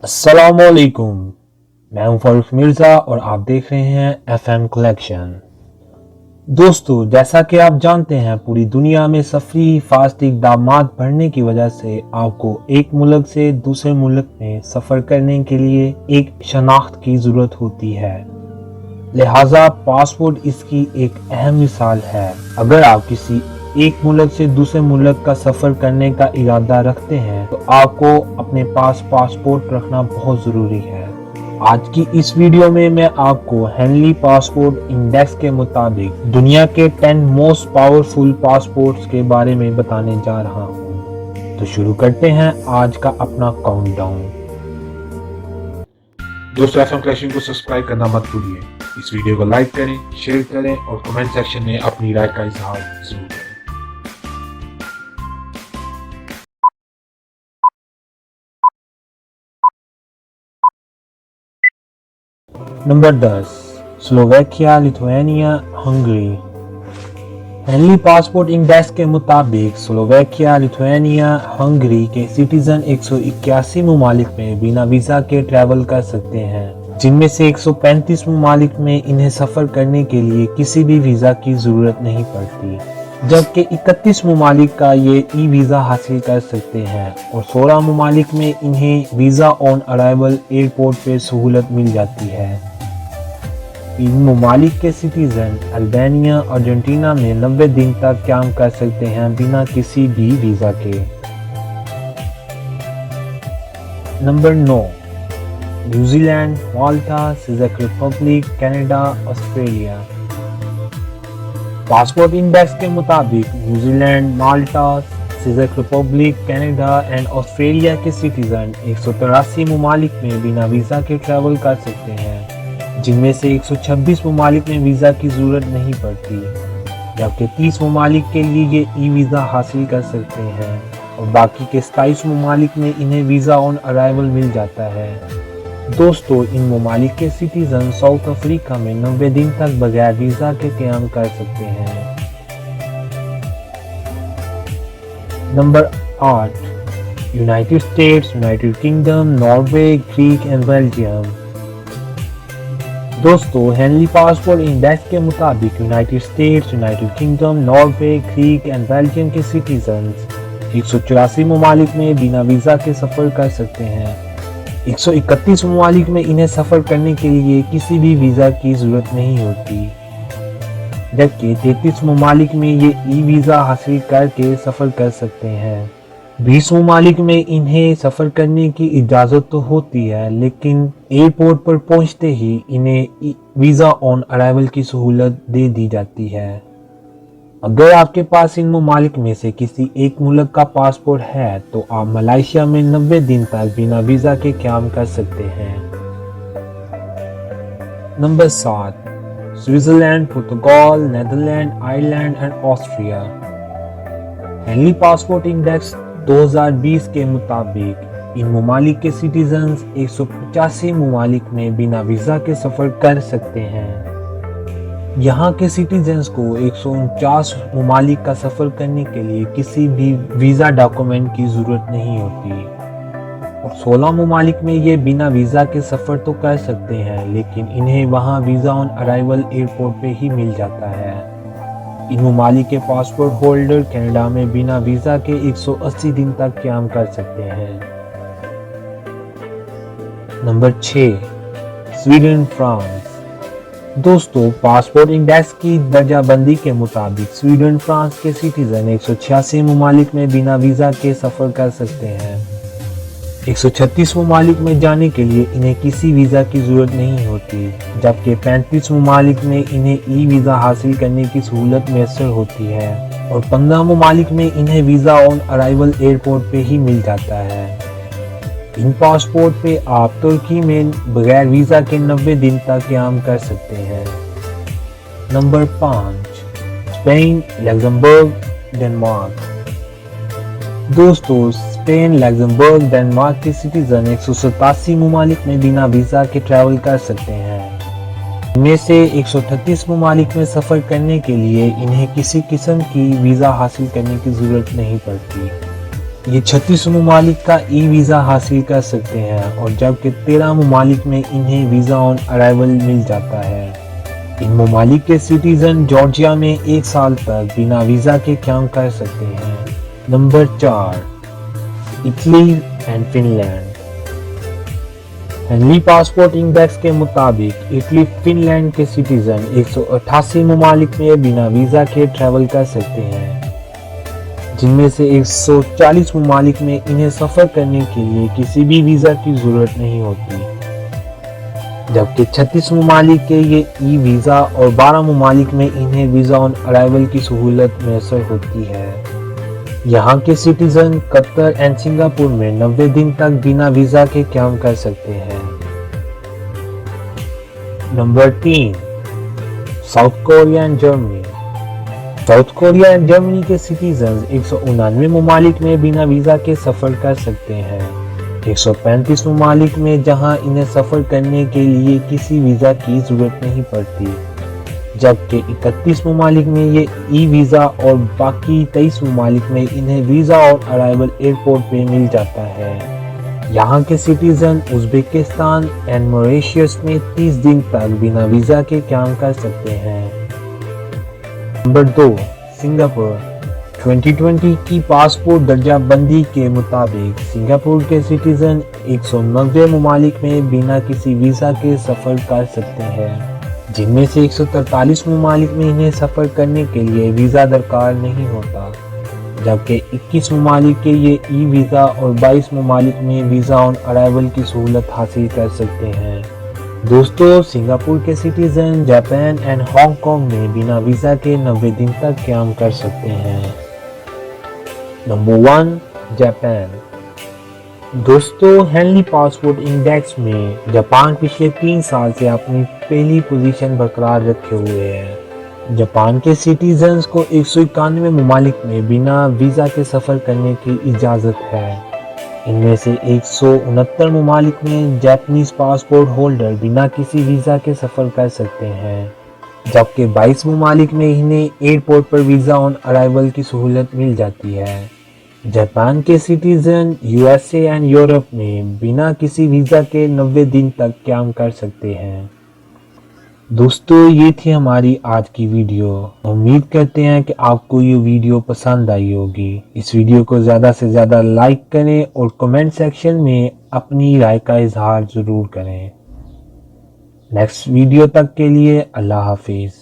अस्सलामुअलैकुम। मैं हूं फारूक मिर्ज़ा और आप देख रहे हैं एफएम कलेक्शन। दोस्तों, जैसा कि आप जानते हैं, पूरी दुनिया में सफरी हिफाजती इक़दामात बढ़ने की वजह से आपको एक मुल्क से दूसरे मुल्क में सफ़र करने के लिए एक शनाख्त की ज़रूरत होती है। लिहाजा पासपोर्ट इसकी एक अहम मिसाल है। अगर आप किसी एक मुल्क से दूसरे मुल्क का सफ़र करने का इरादा रखते हैं तो आपको अपने पास पासपोर्ट रखना बहुत ज़रूरी है। आज की इस वीडियो में मैं आपको हेनली पासपोर्ट इंडेक्स के मुताबिक दुनिया के 10 मोस्ट पावरफुल पासपोर्ट्स के बारे में बताने जा रहा हूँ। तो शुरू करते हैं आज का अपना काउंटडाउन। दोस्तों, एफएम कलेक्शन को सब्सक्राइब करना मत भूलिए। इस वीडियो को लाइक करें, शेयर करें और कमेंट सेक्शन में अपनी राय का इजहार जरूर करें। Number 10, Slovakia, Lithuania, Hungary. Henley passport index के मुताबिक स्लोवेकिया, लिथुआनिया, हंगरी के सिटीजन 181 ममालिक में बिना वीज़ा के ट्रैवल कर सकते हैं, जिनमें से 135 ममालिक में इन्हें सफ़र करने के लिए किसी भी वीज़ा की ज़रूरत नहीं पड़ती, जबकि 31 ममालिक का ये ई वीज़ा हासिल कर सकते हैं और 16 ममालिक में इन्हें वीज़ा ऑन अराइवल एयरपोर्ट पर सहूलत मिल जाती है। इन ममालिक के सिटीजन अल्बानिया, अर्जेंटीना में 90 दिन तक काम कर सकते हैं बिना किसी भी वीज़ा के। नंबर 9, न्यूजीलैंड, माल्टा, चेक Republic, Canada, Australia. Passport index के मुताबिक न्यूजीलैंड, माल्टा, चेक रिपब्लिक, कनाडा एंड ऑस्ट्रेलिया के सिटीजन 183 ममालिक में बिना वीज़ा के ट्रैवल कर सकते हैं, जिनमें से 126 ममालिक में वीज़ा की ज़रूरत नहीं पड़ती, जबकि 30 ममालिक के लिए ये ई वीज़ा हासिल कर सकते हैं और बाकी के 27 ममालिक में इन्हें वीज़ा ऑन अराइवल मिल जाता है। दोस्तों, इन ममालिक के सिटीजन साउथ अफ्रीका में 90 दिन तक बगैर वीज़ा के क़याम कर सकते हैं। Number 8, United states, United kingdom, Norway, Greek and Belgium. दोस्तों, हेनली पासपोर्ट इंडेक्स के मुताबिक United states, United kingdom, Norway, Greek and Belgium के सिटीजन्स 184 ममालिक में बिना वीज़ा के सफ़र कर सकते हैं। 131 ममालिक में इन्हें सफ़र करने के लिए किसी भी वीज़ा की ज़रूरत नहीं होती, जबकि 33 ममालिक में ये ई वीज़ा हासिल करके सफ़र कर सकते हैं। 20 ममालिक में इन्हें सफ़र करने की इजाज़त तो होती है, लेकिन एयरपोर्ट पर पहुंचते ही इन्हें वीज़ा ऑन अराइवल की सहूलत दे दी जाती है। अगर आपके पास इन ममालिक में से किसी एक मुल्क का पासपोर्ट है तो आप मलेशिया में 90 दिन तक बिना वीज़ा के क़याम कर सकते हैं। Number 7, Switzerland, Portugal, Netherlands, Ireland and Austria. Henley passport index 2020 के मुताबिक इन ममालिक के सिटीजन्स 185 ममालिक में बिना वीज़ा के सफ़र कर सकते हैं। यहाँ के सिटीजन्स को 149 ममालिक का सफ़र करने के लिए किसी भी वीज़ा डॉक्यूमेंट की ज़रूरत नहीं होती और 16 ममालिक में ये बिना वीज़ा के सफ़र तो कर सकते हैं, लेकिन इन्हें वहाँ वीज़ा ऑन अराइवल एयरपोर्ट पे ही मिल जाता है। इन ममालिक के पासपोर्ट होल्डर कनाडा में बिना वीज़ा के 180 दिन तक क़याम कर सकते हैं। Number 6, Sweden, France. दोस्तों, पासपोर्ट इंडेक्स की दर्जाबंदी के मुताबिक स्वीडन, फ्रांस के सिटीजन 186 ममालिक में बिना वीज़ा के सफ़र कर सकते हैं। 136 ममालिक में जाने के लिए इन्हें किसी वीज़ा की ज़रूरत नहीं होती, जबकि 35 ममालिक में इन्हें ई वीज़ा हासिल करने की सहूलत मैसर होती है और 15 ममालिक में इन्हें वीज़ा ऑन अराइवल एयरपोर्ट पे ही मिल जाता है। इन पासपोर्ट पे आप तुर्की में बगैर वीज़ा के 90 दिन तक क़याम कर सकते हैं। Number 5, Spain, Luxembourg, Denmark. दोस्तों, स्पेन, लग्जमबर्ग, डेनमार्क के सिटीजन 187 ममालिक में बिना वीज़ा के ट्रैवल कर सकते हैं। इनमें से 138 ममालिक में सफ़र करने के लिए इन्हें किसी किस्म की वीज़ा हासिल करने की ज़रूरत नहीं पड़ती, ये 36 ममालिक का ई वीज़ा हासिल कर सकते हैं और जबकि 13 ममालिक में इन्हें वीज़ा ऑन अराइवल मिल जाता है। इन ममालिक के सिटीजन जॉर्जिया में 1 साल तक बिना वीज़ा के काम कर सकते हैं। Number 4, Italy and Finland. Henley passport index के मुताबिक इटली फिनलैंड के सिटीजन 188 ममालिक में बिना वीज़ा के ट्रैवल कर सकते हैं, जिनमें से 140 ममालिक में इन्हें सफ़र करने के लिए किसी भी वीज़ा की ज़रूरत नहीं होती, जबकि 36 ममालिक के ये ई वीज़ा और 12 ममालिक में इन्हें वीज़ा ऑन अराइवल की सहूलत मैसर होती है। यहाँ के सिटीजन कतर एंड सिंगापुर में 90 दिन तक बिना वीज़ा के काम कर सकते हैं। Number 3, south Korea and Germany. South Korea and Germany के सिटीजन 199 ममालिक में बिना वीज़ा के सफ़र कर सकते हैं। 135 ममालिक में जहां इन्हें सफ़र करने के लिए किसी वीज़ा की ज़रूरत नहीं पड़ती, जबकि 31 ममालिक में ये ई वीज़ा और बाकी 23 ममालिक में इन्हें वीज़ा और अराइवल एयरपोर्ट पे मिल जाता है। यहाँ के सिटीजन उज़्बेकिस्तान एंड मॉरिशस में 30 दिन तक बिना वीज़ा के काम कर सकते हैं। Number 2, Singapore. 2020 की पासपोर्ट दर्जाबंदी के मुताबिक सिंगापुर के सिटीजन 190 ममालिक में बिना किसी वीज़ा के सफ़र कर सकते हैं, जिनमें से 143 ममालिक में इन्हें सफ़र करने के लिए वीज़ा दरकार नहीं होता, जबकि 21 ममालिक के ये ई वीज़ा और 22 ममालिक में वीज़ा ऑन अराइवल की सहूलत हासिल कर सकते हैं। दोस्तों, सिंगापुर के सिटीजन जापान एंड हांगकांग में बिना वीज़ा के 90 दिन तक काम कर सकते हैं। Number 1, Japan. दोस्तों, हेनली पासपोर्ट इंडेक्स में जापान पिछले 3 साल से अपनी पहली पोजीशन बरकरार रखे हुए है। जापान के सिटीजन्स को 191 ममालिक में बिना वीज़ा के सफ़र करने की इजाज़त है। इनमें से 169 ममालिक में जापानीज पासपोर्ट होल्डर बिना किसी वीज़ा के सफ़र कर सकते हैं, जबकि 22 ममालिक में इन्हें एयरपोर्ट पर वीज़ा ऑन अराइवल की सहूलत मिल जाती है। जापान के सिटीजन यूएसए एंड यूरोप में बिना किसी वीज़ा के 90 दिन तक काम कर सकते हैं। दोस्तों, ये थी हमारी आज की वीडियो। उम्मीद करते हैं कि आपको ये वीडियो पसंद आई होगी। इस वीडियो को ज़्यादा से ज़्यादा लाइक करें और कमेंट सेक्शन में अपनी राय का इजहार ज़रूर करें। नेक्स्ट वीडियो तक के लिए अल्लाह हाफिज़।